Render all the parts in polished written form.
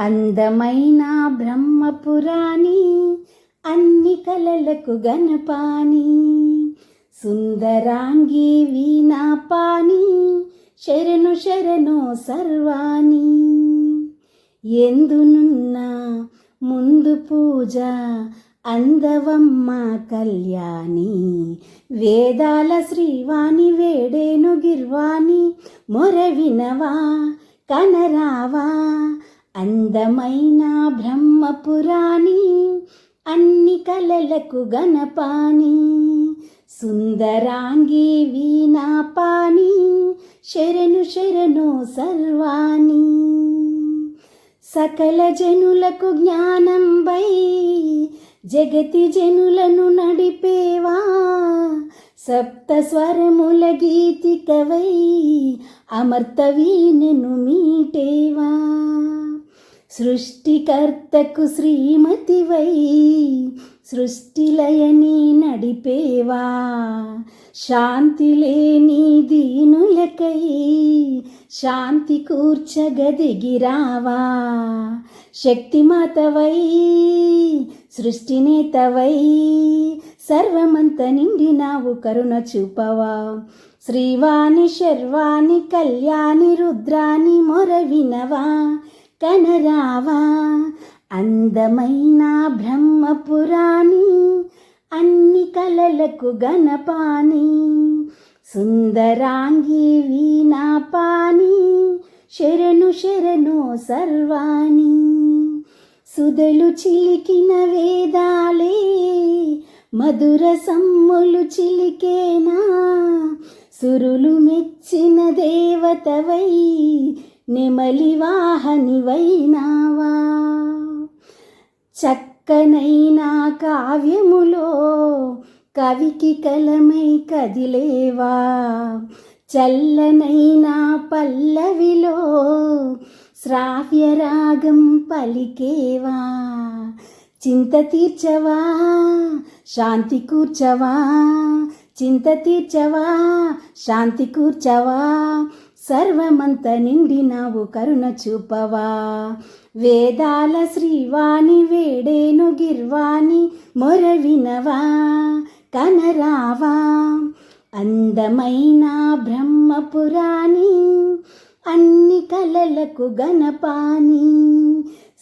అందమైన బ్రహ్మపురాణి, అన్ని కలలకు గణపాని, సుందరాంగి వీణాపాని, శరణు శరణు సర్వాణి. ఎందునున్నా ముందు పూజ అందవమ్మ కళ్యాణి, వేదాల శ్రీవాణి వేడేను గిర్వాణి, మొరవినవా కనరావా. అందమైన బ్రహ్మపురాణి, అన్ని కలలకు గణపాని, సుందరాంగి వీణాపాని, శరణు శరణు సర్వాణి. సకల జనులకు జ్ఞానంబై జగతి జనులను నడిపేవా, సప్త స్వరముల గీతికవై అమర్త వీణను మీటేవా. సృష్టికర్తకు శ్రీమతివై సృష్టిలయని నడిపేవా, శాంతి లేని దీనులకై శాంతి కూర్చగదిగిరావా. శక్తిమాతవై సృష్టినేతవై సర్వమంత నిండినావు కరుణ చూపవా. శ్రీవాణి శర్వాణి కళ్యాణి రుద్రాని, మొరవినవా కనరావా. అందమైన బ్రహ్మపురాణి, అన్ని కలలకు గణపాని, సుందరాంగి వీణాపాని, శరణు శరణు సర్వాణి. సుధలు చిలికిన వేదాలే మధుర సమ్ములు చిలికేనా, సురులు మెచ్చిన దేవతవై నెమలి వాహనివైనావా. చక్కనైనా కావ్యములో కవికి కలమై కదిలేవా, చల్లనైనా పల్లవిలో శ్రావ్య రాగం పలికేవా. చింత తీర్చవా శాంతి కూర్చవా, చింత తీర్చవా శాంతి కూర్చవా, సర్వమంత నిండినావు కరుణ చూపవా. వేదాల శ్రీవాణి వేడేను గిర్వాణి, మొరవినవా కనరావా. అందమైన బ్రహ్మపురాణి, అన్ని కలలకు గణపాని,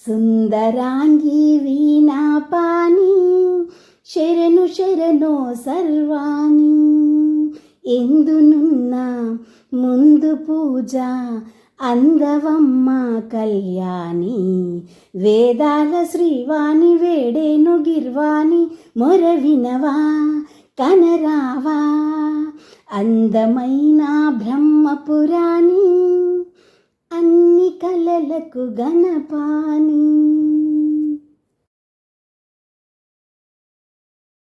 సుందరాంగి వీణాపాని, శరణు శరణు సర్వాణి. ఎందునున్నా ముందు పూజ అందవమ్మ కళ్యాణి, వేదాల శ్రీవాణి వేడేను గిర్వాణి, మొరవినవా కనరావా. అందమైన బ్రహ్మపురాణి, అన్ని కలలకు గణపాని.